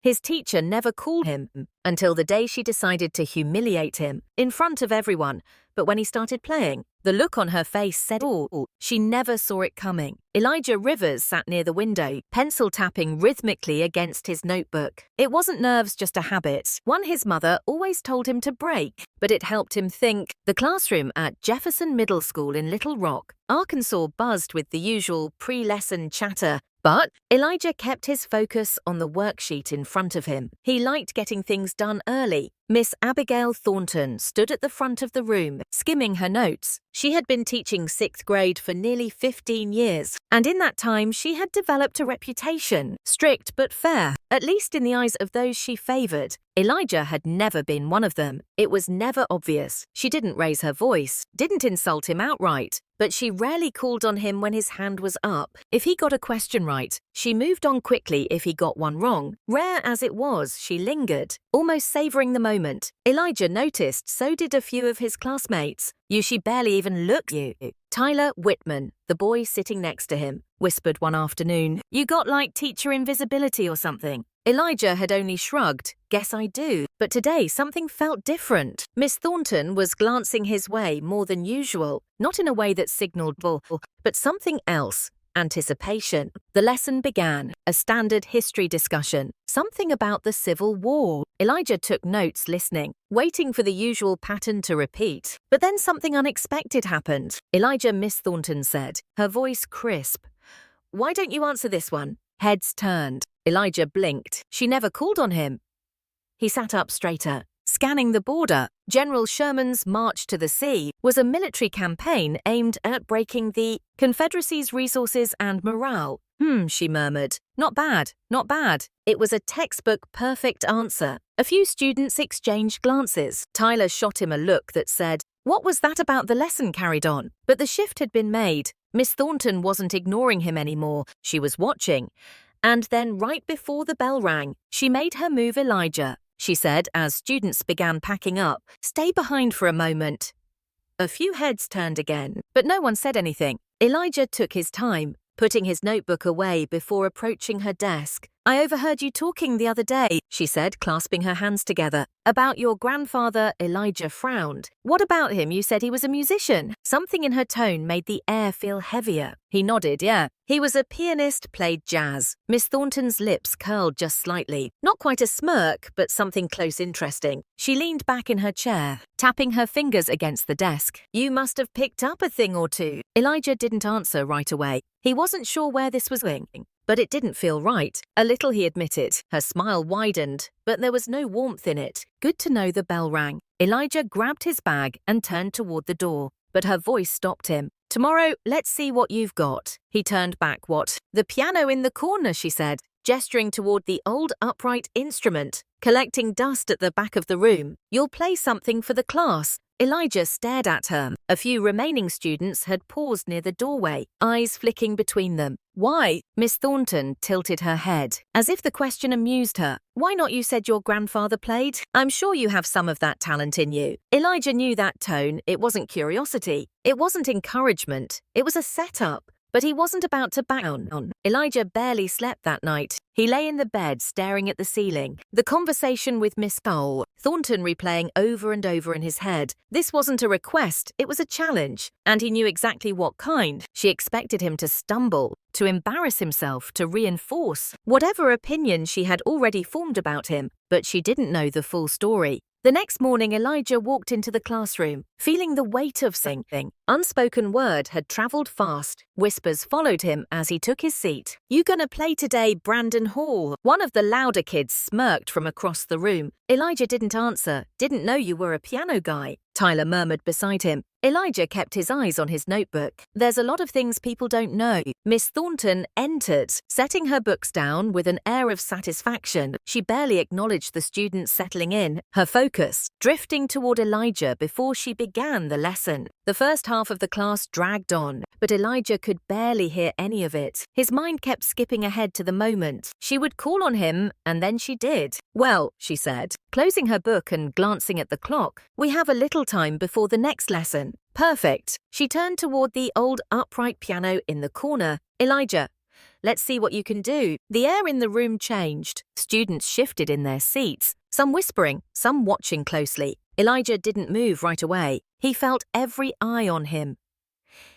His teacher never called him until the day she decided to humiliate him in front of everyone. But when he started playing, the look on her face said all. She never saw it coming. Elijah Rivers sat near the window, pencil tapping rhythmically against his notebook. It wasn't nerves, just a habit, one his mother always told him to break, but it helped him think. The classroom at Jefferson Middle School in Little Rock, Arkansas buzzed with the usual pre-lesson chatter. But Elijah kept his focus on the worksheet in front of him. He liked getting things done early. Miss Abigail Thornton stood at the front of the room, skimming her notes. She had been teaching 6th grade for nearly 15 years, and in that time she had developed a reputation, strict but fair, at least in the eyes of those she favored. Elijah had never been one of them. It was never obvious. She didn't raise her voice, didn't insult him outright, but she rarely called on him when his hand was up. If he got a question right, she moved on quickly if he got one wrong. Rare as it was, she lingered, almost savoring the moment. Elijah noticed so did a few of his classmates. She barely even looked you. Tyler Whitman, the boy sitting next to him, whispered one afternoon, "You got like teacher invisibility or something." Elijah had only shrugged. "Guess I do." But today something felt different. Miss Thornton was glancing his way more than usual, not in a way that signaled bull, but something else. Anticipation. The lesson began, a standard history discussion, something about the Civil War. Elijah took notes listening, waiting for the usual pattern to repeat. But then something unexpected happened. "Elijah," Miss Thornton said, her voice crisp. "Why don't you answer this one?" Heads turned. Elijah blinked. She never called on him. He sat up straighter, scanning the border. General Sherman's March to the Sea was a military campaign aimed at breaking the Confederacy's resources and morale. She murmured. Not bad, not bad. It was a textbook perfect answer. A few students exchanged glances. Tyler shot him a look that said, "What was that about the lesson?" Carried on. But the shift had been made. Miss Thornton wasn't ignoring him anymore. She was watching. And then right before the bell rang, she made her move. "Elijah," she said as students began packing up, "stay behind for a moment." A few heads turned again, but no one said anything. Elijah took his time, putting his notebook away before approaching her desk. "I overheard you talking the other day," she said, clasping her hands together. "About your grandfather." Elijah frowned. "What about him? You said he was a musician." Something in her tone made the air feel heavier. He nodded. "Yeah. He was a pianist, played jazz." Miss Thornton's lips curled just slightly. Not quite a smirk, but something close interesting. She leaned back in her chair, tapping her fingers against the desk. "You must have picked up a thing or two." Elijah didn't answer right away. He wasn't sure where this was going. But it didn't feel right. A little, he admitted. Her smile widened, but there was no warmth in it. Good to know. The bell rang. Elijah grabbed his bag and turned toward the door, but her voice stopped him. "Tomorrow, let's see what you've got." He turned back. "What?" "The piano in the corner," she said, gesturing toward the old upright instrument, collecting dust at the back of the room. "You'll play something for the class." Elijah stared at her. A few remaining students had paused near the doorway, eyes flicking between them. "Why?" Miss Thornton tilted her head, as if the question amused her. "Why not? You said your grandfather played. I'm sure you have some of that talent in you." Elijah knew that tone. It wasn't curiosity. It wasn't encouragement. It was a setup. But he wasn't about to back down. Elijah barely slept that night. He lay in the bed staring at the ceiling, the conversation with Miss Thornton replaying over and over in his head. This wasn't a request, it was a challenge, and he knew exactly what kind. She expected him to stumble, to embarrass himself, to reinforce whatever opinion she had already formed about him, but she didn't know the full story. The next morning, Elijah walked into the classroom, feeling the weight of something. Unspoken word had traveled fast. Whispers followed him as he took his seat. "You gonna play today, Brandon Hall?" One of the louder kids smirked from across the room. Elijah didn't answer. "Didn't know you were a piano guy," Tyler murmured beside him. Elijah kept his eyes on his notebook. "There's a lot of things people don't know." Miss Thornton entered, setting her books down with an air of satisfaction. She barely acknowledged the students settling in, her focus drifting toward Elijah before she began the lesson. The first half of the class dragged on, but Elijah could barely hear any of it. His mind kept skipping ahead to the moment she would call on him, and then she did. "Well," she said, closing her book and glancing at the clock, "we have a little time before the next lesson." "Perfect." She turned toward the old upright piano in the corner. "Elijah, Let's see what you can do." The air in the room changed. Students shifted in their seats, some whispering, some watching closely. Elijah didn't move right away. He felt every eye on him.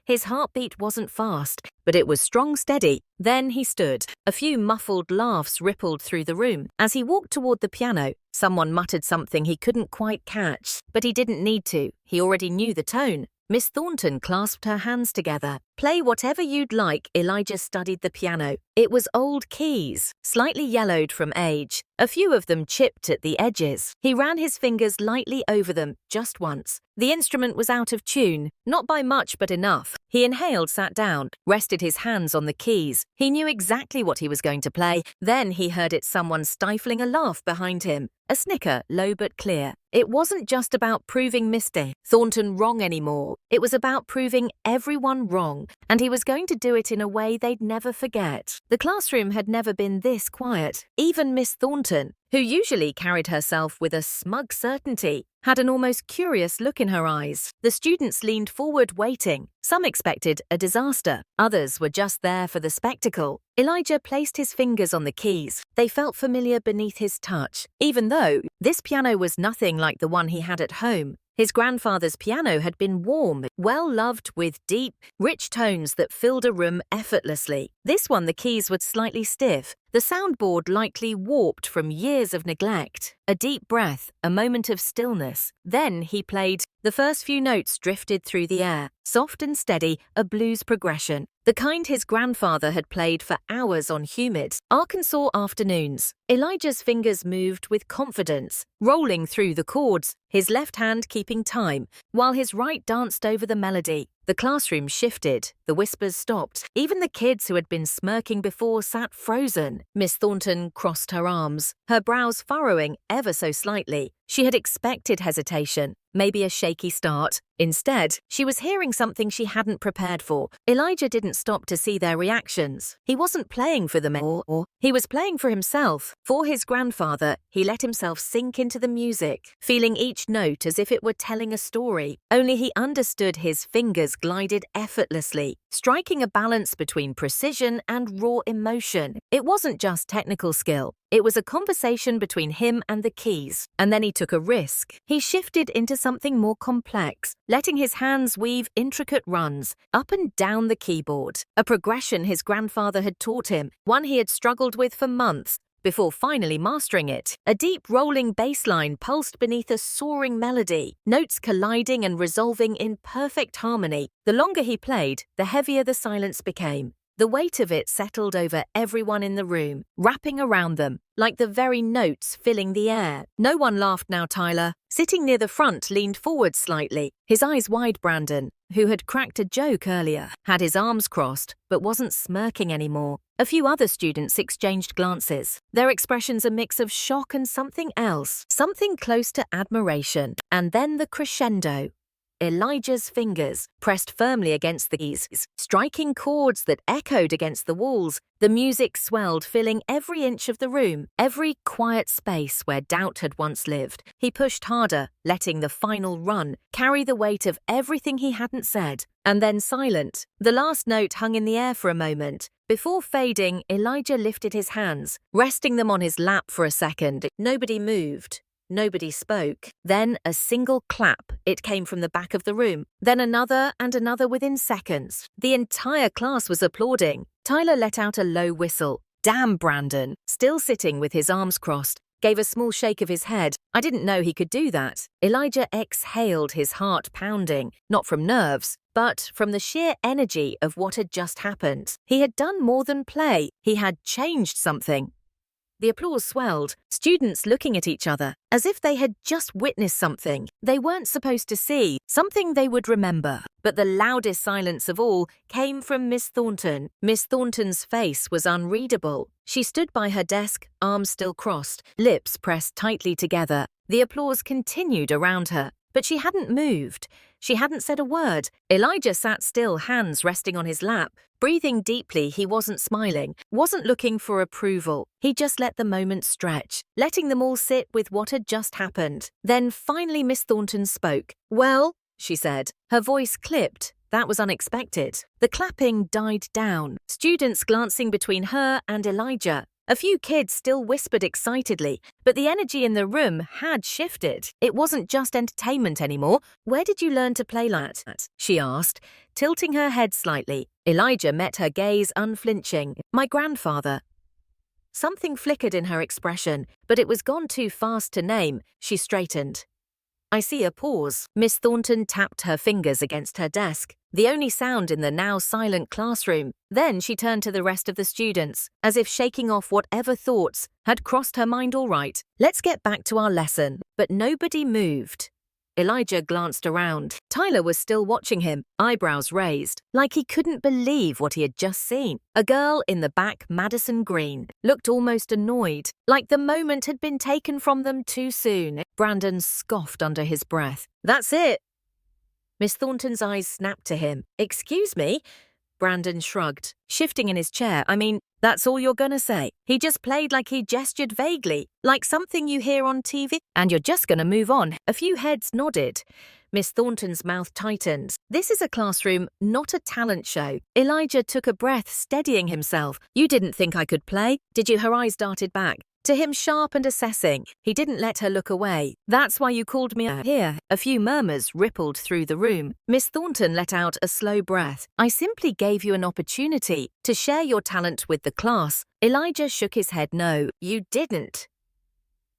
His heartbeat wasn't fast, but it was strong, steady. Then he stood. A few muffled laughs rippled through the room. As he walked toward the piano, someone muttered something he couldn't quite catch, but he didn't need to. He already knew the tone. Miss Thornton clasped her hands together. "Play whatever you'd like." Elijah studied the piano. It was old keys, slightly yellowed from age. A few of them chipped at the edges. He ran his fingers lightly over them, just once. The instrument was out of tune, not by much but enough. He inhaled, sat down, rested his hands on the keys. He knew exactly what he was going to play. Then he heard someone stifling a laugh behind him. A snicker, low but clear. It wasn't just about proving Mr. Thornton wrong anymore. It was about proving everyone wrong, and he was going to do it in a way they'd never forget. The classroom had never been this quiet. Even Miss Thornton, who usually carried herself with a smug certainty, had an almost curious look in her eyes. The students leaned forward waiting. Some expected a disaster. Others were just there for the spectacle. Elijah placed his fingers on the keys. They felt familiar beneath his touch, even though this piano was nothing like the one he had at home. His grandfather's piano had been warm, well-loved, with deep, rich tones that filled a room effortlessly. This one, the keys were slightly stiff, the soundboard likely warped from years of neglect. A deep breath, a moment of stillness. Then he played. The first few notes drifted through the air, soft and steady, a blues progression, the kind his grandfather had played for hours on humid Arkansas afternoons. Elijah's fingers moved with confidence, rolling through the chords, his left hand keeping time, while his right danced over the melody. The classroom shifted, the whispers stopped. Even the kids who had been smirking before sat frozen. Miss Thornton crossed her arms, her brows furrowing ever so slightly. She had expected hesitation, maybe a shaky start. Instead, she was hearing something she hadn't prepared for. Elijah didn't stop to see their reactions. He wasn't playing for them or he was playing for himself. For his grandfather, he let himself sink into the music, feeling each note as if it were telling a story. Only he understood his fingers glided effortlessly, striking a balance between precision and raw emotion. It wasn't just technical skill. It was a conversation between him and the keys. And then he took a risk. He shifted into something more complex, letting his hands weave intricate runs up and down the keyboard, a progression his grandfather had taught him, one he had struggled with for months, before finally mastering it. A deep rolling bass line pulsed beneath a soaring melody, notes colliding and resolving in perfect harmony. The longer he played, the heavier the silence became. The weight of it settled over everyone in the room, wrapping around them, like the very notes filling the air. No one laughed now. Tyler, sitting near the front, leaned forward slightly, his eyes wide. Brandon, who had cracked a joke earlier, had his arms crossed, but wasn't smirking anymore. A few other students exchanged glances, their expressions a mix of shock and something else, something close to admiration. And then the crescendo. Elijah's fingers pressed firmly against the keys, striking chords that echoed against the walls. The music swelled, filling every inch of the room, every quiet space where doubt had once lived. He pushed harder, letting the final run carry the weight of everything he hadn't said. And then silent. The last note hung in the air for a moment. Before fading, Elijah lifted his hands, resting them on his lap for a second. Nobody moved. Nobody spoke. Then a single clap. It came from the back of the room. Then another and another within seconds. The entire class was applauding. Tyler let out a low whistle. Damn, Brandon, still sitting with his arms crossed, gave a small shake of his head. I didn't know he could do that. Elijah exhaled, his heart pounding, not from nerves, but from the sheer energy of what had just happened. He had done more than play. He had changed something. The applause swelled, students looking at each other, as if they had just witnessed something they weren't supposed to see, something they would remember. But the loudest silence of all came from Miss Thornton. Miss Thornton's face was unreadable. She stood by her desk, arms still crossed, lips pressed tightly together. The applause continued around her, but she hadn't moved. She hadn't said a word. Elijah sat still, hands resting on his lap. Breathing deeply, he wasn't smiling, wasn't looking for approval. He just let the moment stretch, letting them all sit with what had just happened. Then finally Miss Thornton spoke. "Well," she said. Her voice clipped, That was unexpected. The clapping died down, students glancing between her and Elijah. A few kids still whispered excitedly, but the energy in the room had shifted. It wasn't just entertainment anymore. "Where did you learn to play like that?" she asked, tilting her head slightly. Elijah met her gaze unflinching. "My grandfather." Something flickered in her expression, but it was gone too fast to name. She straightened. "I see a pause." Miss Thornton tapped her fingers against her desk, the only sound in the now silent classroom. Then she turned to the rest of the students, as if shaking off whatever thoughts had crossed her mind. "All right, let's get back to our lesson." But nobody moved. Elijah glanced around. Tyler was still watching him, eyebrows raised, like he couldn't believe what he had just seen. A girl in the back, Madison Green, looked almost annoyed, like the moment had been taken from them too soon. Brandon scoffed under his breath. "That's it." Miss Thornton's eyes snapped to him. "Excuse me?" Brandon shrugged, shifting in his chair. "I mean, that's all you're gonna say? He just played like he gestured vaguely, like something you hear on TV, and you're just gonna move on?" A few heads nodded. Miss Thornton's mouth tightened. "This is a classroom, not a talent show." Elijah took a breath, steadying himself. "You didn't think I could play, did you?" Her eyes darted back to him, sharp and assessing. He didn't let her look away. "That's why you called me here." A few murmurs rippled through the room. Miss Thornton let out a slow breath. "I simply gave you an opportunity to share your talent with the class." Elijah shook his head. "No, you didn't."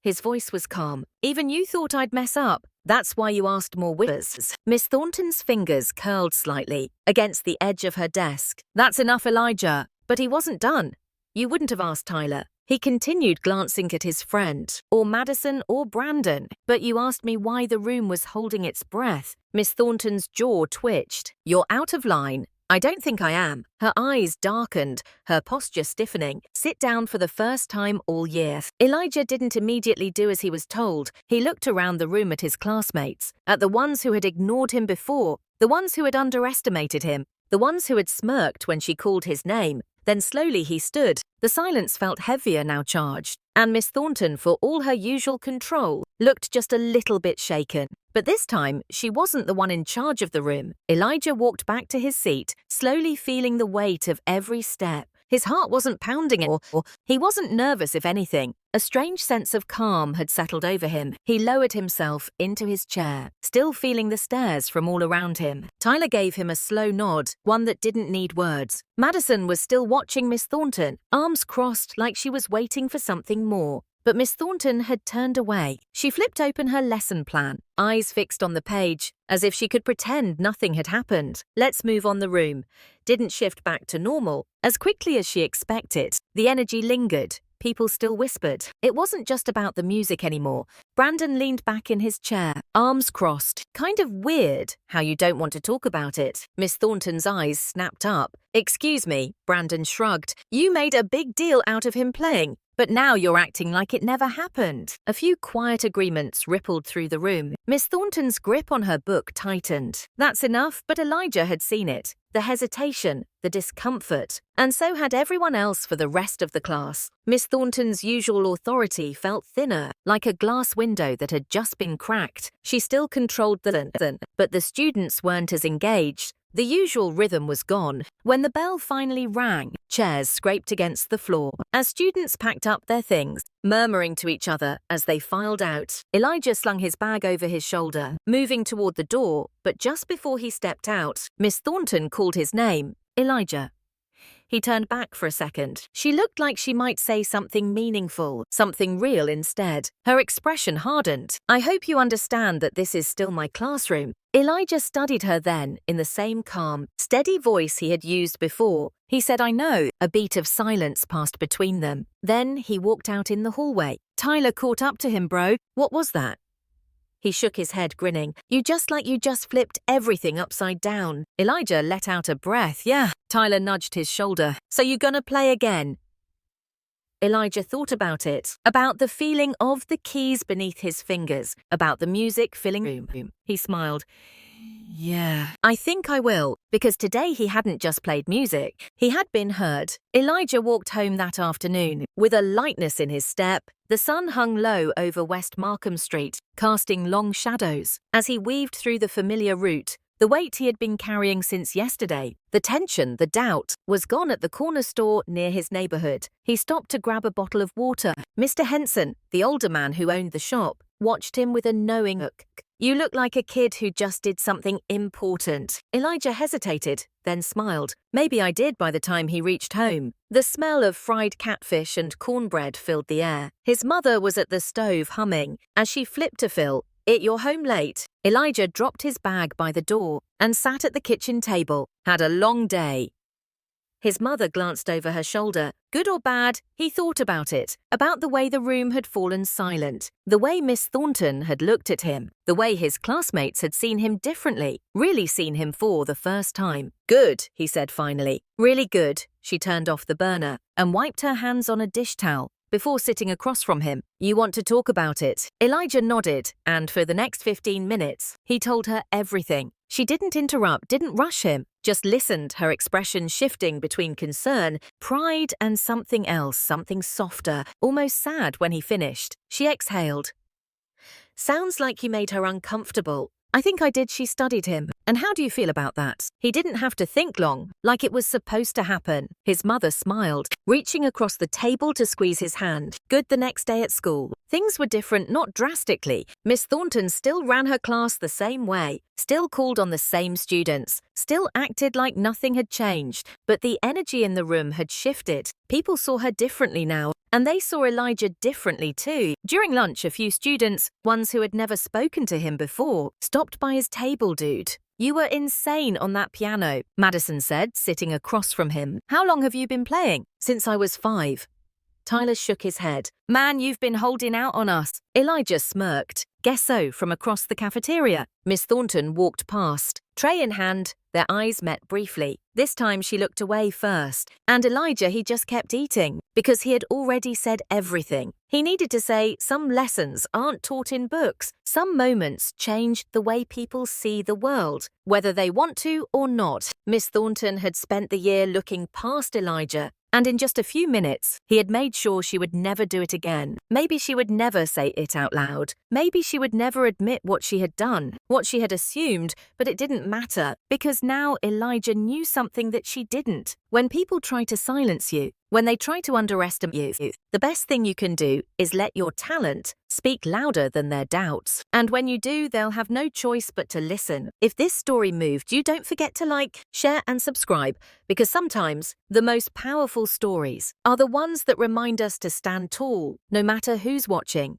His voice was calm. "Even you thought I'd mess up. That's why you asked more whispers." Miss Thornton's fingers curled slightly against the edge of her desk. "That's enough, Elijah." But he wasn't done. "You wouldn't have asked Tyler." He continued, glancing at his friend, "or Madison or Brandon. But you asked me why the room was holding its breath." Miss Thornton's jaw twitched. "You're out of line." "I don't think I am." Her eyes darkened, her posture stiffening. "Sit down for the first time all year." Elijah didn't immediately do as he was told. He looked around the room at his classmates, at the ones who had ignored him before, the ones who had underestimated him, the ones who had smirked when she called his name. Then slowly he stood. The silence felt heavier now, charged, and Miss Thornton, for all her usual control, looked just a little bit shaken. But this time, she wasn't the one in charge of the room. Elijah walked back to his seat, slowly feeling the weight of every step. His heart wasn't pounding or he wasn't nervous, if anything. A strange sense of calm had settled over him. He lowered himself into his chair, still feeling the stares from all around him. Tyler gave him a slow nod, one that didn't need words. Madison was still watching Miss Thornton, arms crossed like she was waiting for something more. But Miss Thornton had turned away. She flipped open her lesson plan, eyes fixed on the page, as if she could pretend nothing had happened. "Let's move on." The room didn't shift back to normal as quickly as she expected. The energy lingered. People still whispered. It wasn't just about the music anymore. Brandon leaned back in his chair, arms crossed. "Kind of weird how you don't want to talk about it." Miss Thornton's eyes snapped up. "Excuse me," Brandon shrugged. "You made a big deal out of him playing, but now you're acting like it never happened." A few quiet agreements rippled through the room. Miss Thornton's grip on her book tightened. That's enough, but Elijah had seen it. The hesitation, the discomfort, and so had everyone else for the rest of the class. Miss Thornton's usual authority felt thinner, like a glass window that had just been cracked. She still controlled the lesson, but the students weren't as engaged. The usual rhythm was gone. When the bell finally rang, chairs scraped against the floor as students packed up their things, murmuring to each other as they filed out. Elijah slung his bag over his shoulder, moving toward the door, but just before he stepped out, Miss Thornton called his name, "Elijah." He turned back for a second. She looked like she might say something meaningful, something real instead. Her expression hardened. "I hope you understand that this is still my classroom." Elijah studied her then in the same calm, steady voice he had used before. He said, "I know." A beat of silence passed between them. Then he walked out in the hallway. Tyler caught up to him. "Bro, what was that?" He shook his head, grinning. You just flipped everything upside down." Elijah let out a breath. "Yeah." Tyler nudged his shoulder. "So you gonna play again?" Elijah thought about it, about the feeling of the keys beneath his fingers, about the music filling the room. He smiled. "Yeah, I think I will," because today he hadn't just played music, he had been heard. Elijah walked home that afternoon, with a lightness in his step. The sun hung low over West Markham Street, casting long shadows. As he weaved through the familiar route, The weight he had been carrying since yesterday, the tension, the doubt, was gone at the corner store near his neighborhood. He stopped to grab a bottle of water. Mr. Henson, the older man who owned the shop, watched him with a knowing look. "You look like a kid who just did something important." Elijah hesitated, then smiled. Maybe I did by the time he reached home. The smell of fried catfish and cornbread filled the air. His mother was at the stove humming. As she flipped to Phil, "You're home late." Elijah dropped his bag by the door and sat at the kitchen table. "Had a long day." His mother glanced over her shoulder. Good or bad, he thought about it, about the way the room had fallen silent, the way Miss Thornton had looked at him, the way his classmates had seen him differently, really seen him for the first time. "Good," he said finally. "Really good." She turned off the burner and wiped her hands on a dish towel before sitting across from him. "You want to talk about it?" Elijah nodded, and for the next 15 minutes, he told her everything. She didn't interrupt, didn't rush him, just listened, her expression shifting between concern, pride, and something else, something softer, almost sad when he finished. She exhaled. "Sounds like you made her uncomfortable." "I think I did." She studied him. "And how do you feel about that?" He didn't have to think long, like it was supposed to happen. His mother smiled, reaching across the table to squeeze his hand. "Good." The next day at school, things were different, not drastically. Miss Thornton still ran her class the same way, still called on the same students, still acted like nothing had changed, but the energy in the room had shifted. People saw her differently now, and they saw Elijah differently too. During lunch, a few students, ones who had never spoken to him before, stopped by his table. "Dude, you were insane on that piano," Madison said, sitting across from him. "How long have you been playing?" "Since I was 5. Tyler shook his head. "Man, you've been holding out on us." Elijah smirked. "Guess so," from across the cafeteria. Miss Thornton walked past, tray in hand. Their eyes met briefly. This time she looked away first, and Elijah, he just kept eating, because he had already said everything. He needed to say some lessons aren't taught in books. Some moments change the way people see the world, whether they want to or not. Miss Thornton had spent the year looking past Elijah, and in just a few minutes, he had made sure she would never do it again. Maybe she would never say it out loud. Maybe she would never admit what she had done, what she had assumed, but it didn't matter, because now Elijah knew something that she didn't. When people try to silence you, when they try to underestimate you, the best thing you can do is let your talent speak louder than their doubts. And when you do, they'll have no choice but to listen. If this story moved you, don't forget to like, share, and subscribe, because sometimes the most powerful stories are the ones that remind us to stand tall, no matter who's watching.